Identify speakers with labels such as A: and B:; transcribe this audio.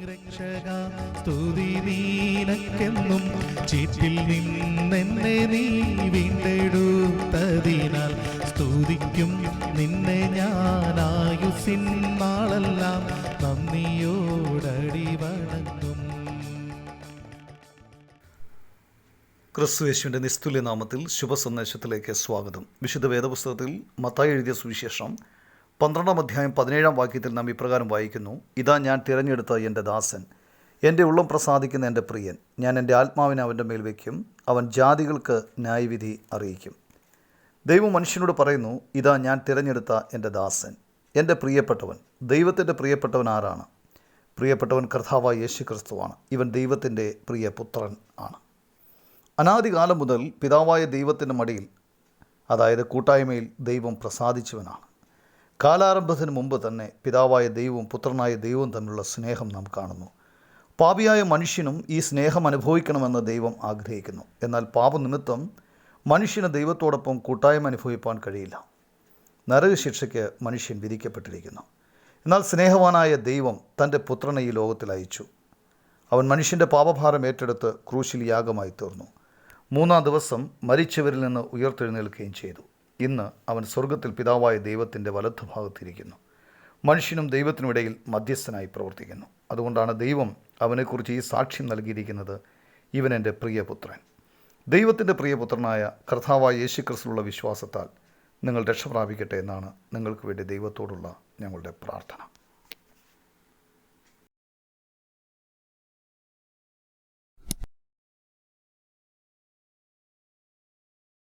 A: രക്ഷക സ്തുതി നീനക്കെന്നും ചീറ്റിൽ നിന്നെന്നെ നീ വീണ്ടെടുത്തതിനാൽ സ്തുതിക്കും നിന്നെ ഞാൻ ആയുസ്സിൻ നാളെല്ലാം നന്ദിയോടടി വണങ്ങും.
B: ക്രിസ്തുയേശുവിൻ്റെ നിസ്തുല്യ നാമത്തിൽ ശുഭസന്ദേശത്തിലേക്ക് സ്വാഗതം. വിശുദ്ധ വേദപുസ്തകത്തിൽ മത്തായി എഴുതിയ സുവിശേഷം 12-ാം അധ്യായം 17-ാം വാക്യത്തിൽ നാം ഇപ്രകാരം വായിക്കുന്നു: ഇതാ ഞാൻ തിരഞ്ഞെടുത്ത എൻ്റെ ദാസൻ, എൻ്റെ ഉള്ളം പ്രസാദിക്കുന്ന എൻ്റെ പ്രിയൻ. ഞാൻ എൻ്റെ ആത്മാവിനെ അവൻ്റെ മേൽ വയ്ക്കും, അവൻ ജാതികൾക്ക് ന്യായവിധി അറിയിക്കും. ദൈവം മനുഷ്യനോട് പറയുന്നു, ഇതാ ഞാൻ തിരഞ്ഞെടുത്ത എൻ്റെ ദാസൻ, എൻ്റെ പ്രിയപ്പെട്ടവൻ. ദൈവത്തിൻ്റെ പ്രിയപ്പെട്ടവൻ ആരാണ്? പ്രിയപ്പെട്ടവൻ കർത്താവായ യേശു ക്രിസ്തുവാണ്. ഇവൻ ദൈവത്തിൻ്റെ പ്രിയപുത്രൻ ആണ്. അനാദികാലം മുതൽ പിതാവായ ദൈവത്തിൻ്റെ മടിയിൽ, അതായത് കൂട്ടായ്മയിൽ, ദൈവം പ്രസാദിച്ചവനാണ്. കാലാരംഭത്തിന് മുമ്പ് തന്നെ പിതാവായ ദൈവവും പുത്രനായ ദൈവവും തമ്മിലുള്ള സ്നേഹം നാം കാണുന്നു. പാപിയായ മനുഷ്യനും ഈ സ്നേഹം അനുഭവിക്കണമെന്ന് ദൈവം ആഗ്രഹിക്കുന്നു. എന്നാൽ പാപനിമിത്തം മനുഷ്യന് ദൈവത്തോടൊപ്പം കൂട്ടായ്മ അനുഭവിപ്പാൻ കഴിയില്ല. നരകശിക്ഷയ്ക്ക് മനുഷ്യൻ വിധിക്കപ്പെട്ടിരിക്കുന്നു. എന്നാൽ സ്നേഹവാനായ ദൈവം തൻ്റെ പുത്രനെ ഈ ലോകത്തിൽ അയച്ചു. അവൻ മനുഷ്യൻ്റെ പാപഭാരം ഏറ്റെടുത്ത് ക്രൂശിൽ യാഗമായി തീർന്നു. 3-ാം ദിവസം മരിച്ചവരിൽ നിന്ന് ഉയർത്തെഴുന്നേൽക്കുകയും ചെയ്തു. ഇന്ന് അവൻ സ്വർഗത്തിൽ പിതാവായ ദൈവത്തിൻ്റെ വലത്തുഭാഗത്തിരിക്കുന്നു. മനുഷ്യനും ദൈവത്തിനുമിടയിൽ മധ്യസ്ഥനായി പ്രവർത്തിക്കുന്നു. അതുകൊണ്ടാണ് ദൈവം അവനെക്കുറിച്ച് ഈ സാക്ഷ്യം നൽകിയിരിക്കുന്നത്: ഇവൻ എൻ്റെ പ്രിയപുത്രൻ. ദൈവത്തിൻ്റെ പ്രിയപുത്രനായ കർത്താവായ യേശു ക്രിസ്തുവിലുള്ള വിശ്വാസത്താൽ നിങ്ങൾ രക്ഷ പ്രാപിക്കട്ടെ എന്നാണ് നിങ്ങൾക്ക് വേണ്ടി ദൈവത്തോടുള്ള ഞങ്ങളുടെ പ്രാർത്ഥന.